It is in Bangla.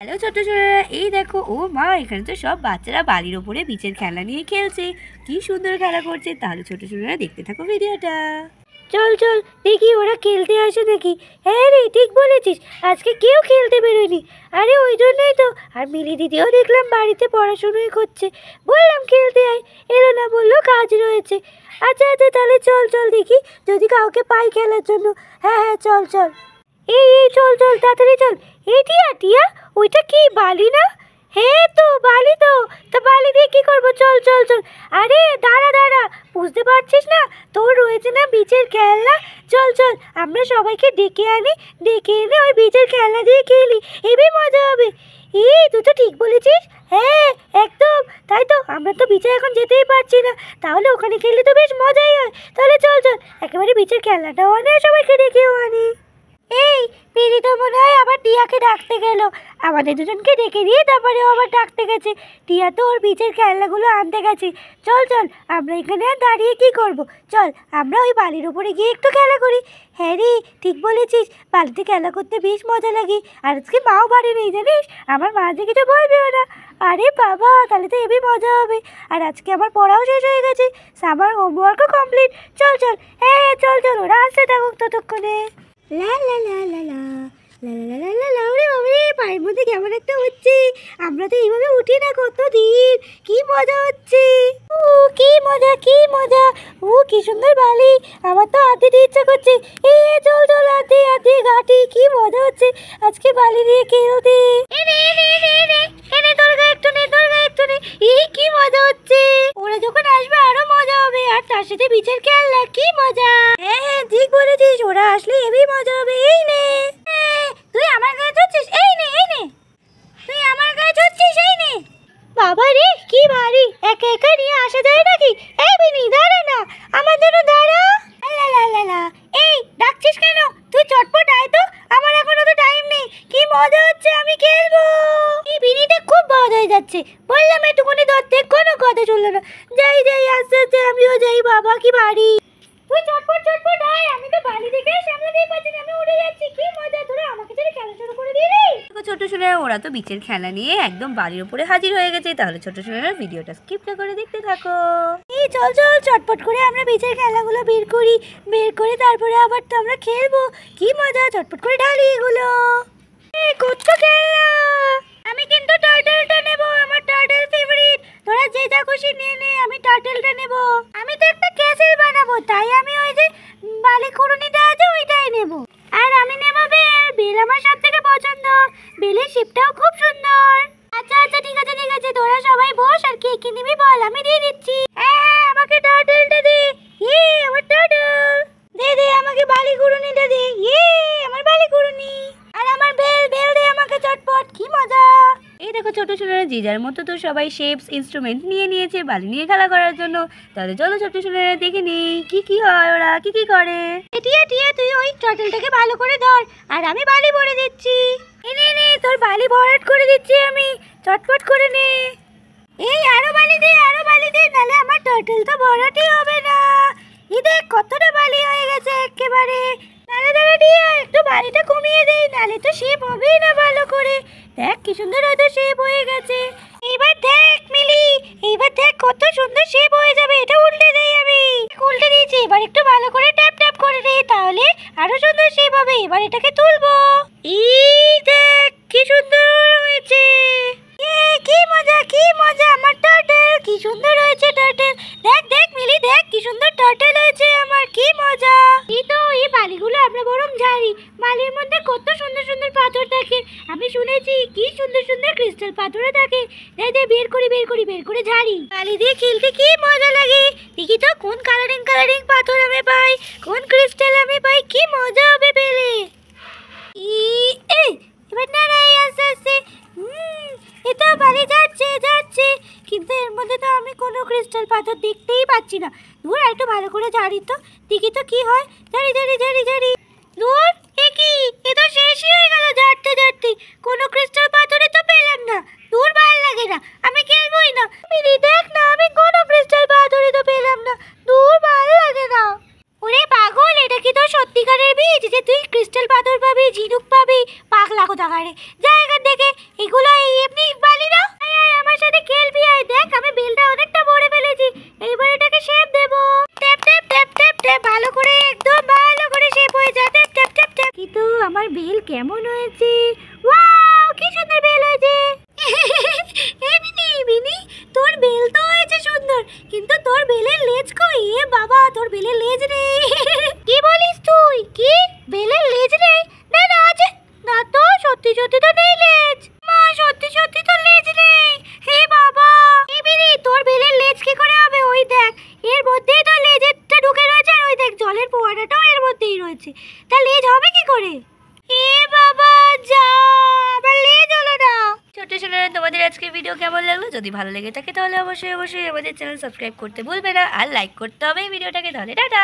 হ্যালো ছোট ছোটরা, এই দেখো ও মা, এখানে তো সব বাচ্চারা বালির ওপরে বিচের খেলনা নিয়ে খেলছে। কি সুন্দর খেলা করছে। তাহলে ছোট ছোটরা দেখতে থাকো ভিডিওটা। চল চল দেখি ওরা খেলতে আসে নাকি। হ্যাঁ রে, ঠিক বলেছিস, আজকে কেউ খেলতে বেরোয়নি। আরে ওই জন্যই তো। আর মিলি দিদিও দেখলাম বাড়িতে পড়াশুনোই করছে। বললাম খেলতে আয়, এলো না, বললো কাজ রয়েছে। আচ্ছা আচ্ছা, তাহলে চল চল দেখি যদি কাউকে পাই খেলার জন্য। হ্যাঁ হ্যাঁ, চল চল। এই চল চল, তাড়াতাড়ি চল। এই টিয়া টিয়া, ওইটা কি বালি না? হ্যাঁ তো বালি তো। তা বালি দিয়ে কি করবো? চল চল চল। আরে দাঁড়া দাঁড়া, বুঝতে পারছিস না তোর রয়েছে না বিচের খেলনা? চল চল, আমরা সবাইকে ডেকে আনি, ডেকে এনে ওই বিচের খেলনা দিয়ে খেলি, হেবি মজা হবে। তুই তো ঠিক বলেছিস। হ্যাঁ একদম, তাই তো। আমরা তো বিচে এখন যেতেই পারছি না, তাহলে ওখানে খেললে তো বেশ মজাই হয়। তাহলে চল চল, একেবারে বিচের খেলনাটাও আনি আর সবাইকে ডেকেও আনি। এই পিড়ি তো মনে হয় আবার টিয়াকে ডাকতে গেল। আমাদের দুজনকে ডেকে দিয়ে তারপরে আবার ডাকতে গেছে। টিয়া তো ওর বিচের খেলনাগুলো আনতে গেছে। চল চল, আমরা এখানে আর দাঁড়িয়ে কি করব? চল আমরা ওই বালির উপরে গিয়ে একটু খেলা করি। হ্যাঁ রে, ঠিক বলেছিস, বালিতে খেলা করতে বেশ মজা লাগে। আর আজকে মাও বাড়ি নেই জানিস, আমার মা যে কিছু বলবেও না। আরে বাবা, তাহলে তো হেবি মজা হবে। আর আজকে আমার পড়াও শেষ হয়ে গেছে, আমার হোমওয়ার্কও কমপ্লিট। চল চল, হ্যাঁ চল চল, ওরা আসতে থাকুক ততক্ষণে। লা লা লা লা লা লা লা লা লা লা। ওরে বাবারে, পায়ের মধ্যে কেমন একটা হচ্ছে। আমরা তো এইভাবে উঠি না কতদিন। কি মজা হচ্ছে। ও কি মজা, কি মজা। ও কি সুন্দর বালি, আমার তো হাতে দিয়ে ইচ্ছা করছে। চল চল, হাতে হাতে ঘাটি। কি মজা হচ্ছে আজকে বালি দিয়ে খেলতে। এনে এনে এনে এনে এনে, তোর গায়ে একটু নে, তোর গায়ে একটু নে। কি মজা হচ্ছে। ওরা যখন আসবে আরো মজা হবে। আর তার সাথে বিচের খেলনা, কি মজা। হ্যাঁ হ্যাঁ, ঠিক বলেছিস, ওরা আসলে হেবি মজা হবে। এই নে, তুই আমার গায়ে চড়ছিস। এই নে এই নে, তুই আমার গায়ে চড়ছিস। এই নে। বাবা রে, কি ভারী, একা একা নিয়ে আসা যায় নাকি? এই বিনি, দাঁড়া না, আমার জন্য দাঁড়া। লা লা লা লা। এই ডাকছিস কেন? তুই চটপট আয় তো, আমার এখনো তো টাইম নেই। কি মজা হচ্ছে, আমি খেলবো। এই বিনিটা খুব বড় হয়ে যাচ্ছে। বললাম একটুখানি ধরতে, কোনো কথা শুনলো না। যাই যাই, আস্তে আস্তে আমিও যাই। বাবা কি ভারী। তুই চটপট চটপট আয়, আমি তো বালি থেকে সামলাতেই পারছি না, আমি উড়ে যাচ্ছি। কি মজা, তোরা আমাকে ছেড়ে খেলা শুরু করে দিলি। ছোট ছোটরা, ওরা তো বিচের খেলনা নিয়ে একদম বালির ওপরে হাজির হয়ে গেছে। তাহলে ছোট ছোটরা ভিডিওটা স্কিপ না করে দেখতে থাকো। এই চল চল, চটপট করে আমরা বিচের খেলাগুলো বের করি। বের করে তারপরে আবার তো আমরা খেলবো। কি মজা, চটপট করে ঢালি এগুলো। কত খেলনা। আমি কিন্তু টার্টেলটা নেব, আমার টার্টেল ফেভারিট। তোরা যে যা খুশি নিয়ে নে, আমি টার্টেলটা নেব। আমি তো একটা ক্যাসেল বানাবো, তাই আমি ওই যে বালি কুড়ুনিটা আছে ওইটাই নেব। আর আমি নেব বেল। বেল আমার সবথেকে পছন্দ। বেলের শেপটাও খুব সুন্দর। আচ্ছা আচ্ছা, ঠিক আছে ঠিক আছে, তোরা সবাই বস। আর কে কি নিবি বল, আমি দিয়ে দিচ্ছি। আমাকে টার্টেলটা দে। আমার টার্টেল। দে দে, আমাকে বালি কুড়ুনিটা দে। আমার বালি কুড়ুনি। আর আমার বেল, বেল দে আমাকে চটপট। কি মজা। এই দেখো ছোট ছোটরা, যে যার মতো তো সবাই শেপস ইনস্ট্রুমেন্ট নিয়ে নিয়েছে বালি নিয়ে খেলা করার জন্য। তাহলে চলো ছোট ছোটরা দেখে নেই কি কি হয়, ওরা কি কি করে। টিয়া টিয়া, তুই ওই টার্টেলটাকে ভালো করে ধর, আর আমি বালি ভরে দিচ্ছি। নে নে, তোর বালি ভরাট করে দিচ্ছি আমি। চটপট করে নে। আরো বালি দে, আরো বালি দে, নালে আমার টার্টেল তো ভরাটই হবে না। দেখ কতটা বালি হয়ে গেছে একেবারে। দাঁড়া দাঁড়া টিয়া, একটু বালিটা কমিয়ে দে, নালে তো শেপ হবেই না ভালো করে। দেখ কি সুন্দর হয়তো শেপ হয়ে গেছে। এইবার দেখ মিলি, এইবার দেখ কত সুন্দর শেপ হয়ে যাবে। এটা উল্টে দেই আমি। উল্টে দিয়েছি, এবার একটু ভালো করে ট্যাপ ট্যাপ করে দে, তাহলে আরো সুন্দর শেপ হবে। এবার এটাকে তুলবো। দেখ কি সুন্দর হয়েছে। কি মজা, কি মজা। আমার টার্টেল কি সুন্দর হয়েছে। টার্টেল দেখ দেখ মিলি, দেখ কি সুন্দর টার্টেল হয়েছে আমার। কি মজা। এই বালিগুলো আমরা বরং ঝাড়ি। বালির মধ্যে কত সুন্দর সুন্দর পাথর থাকে। আমি শুনেছি কি সুন্দর সুন্দর ক্রিস্টাল পাথরও থাকে। দে দে, বের করি বের করি, বের করে ঝাড়ি। বালি দিয়ে খেলতে কি মজা লাগে। দেখি তো কোন কালারিং কালারিং পাথর আমি পাই, কোন ক্রিস্টাল আমি পাই। কি মজা হবে পেলে। এবার নাড়াই আস্তে আস্তে। এটা বালি যাচ্ছে যাচ্ছে, কিন্তু এর মধ্যে তো আমি কোনো ক্রিস্টাল পাথর দেখতেই পাচ্ছি না। দূর, একটু ভালো করে ঝাড়ি তো, দেখি তো কি হয়। ঝাড়ি ঝাড়ি ঝাড়ি ঝাড়ি। দূর, কি এ তো শেষই হয়ে গেল ঝাড়তে ঝাড়তে। কোনো ক্রিস্টাল পাথরে তো পেলাম না। দূর, ভালো লাগে না, আমি খেলবই না। মিলি দেখ না, আমি কোনো ক্রিস্টাল পাথরে তো পেলাম না। দূর, ভালো লাগে না। ওরে পাগল, এটা কি তোর সত্যিকারের বীজ যে তুই ক্রিস্টাল পাথর পাবি, ঝিনুক পাবি? পাগলা কোথাকারে, যা এখান থেকে। এগুলো হয়েছে। ওয়াও, কি সুন্দর বেল হয়েছে। এই বিনি, বিনি, তোর বেল তো হয়েছে সুন্দর, কিন্তু তোর বেলের লেজ কই? এ বাবা, তোর বেলের লেজ নেই। কি বলিস তুই? কি বেলের লেজ নেই? না না, আছে না তো, সত্যি সত্যি তো নেই লেজ। মা, সত্যি সত্যি তো লেজ নেই। হে বাবা, এই বিনি, তোর বেলের লেজ কি করে হবে? ওই দেখ, এর মধ্যেই তো লেজেরটা ঢুকে রয়েছে, আর ওই দেখ জলের ফোয়ারাটাও এর মধ্যেই রয়েছে। তা লেজ হবে কি করে? এ বাবা, যা, আমার লেজ হলো না। ছোট্ট সোনারা, তোমাদের আজকের ভিডিও কেমন লাগলো? যদি ভালো লেগে থাকে তাহলে অবশ্যই অবশ্যই আমাদের চ্যানেল সাবস্ক্রাইব করতে ভুলবে না, আর লাইক করতে হবে এই ভিডিওটাকে। তাহলে টাটা।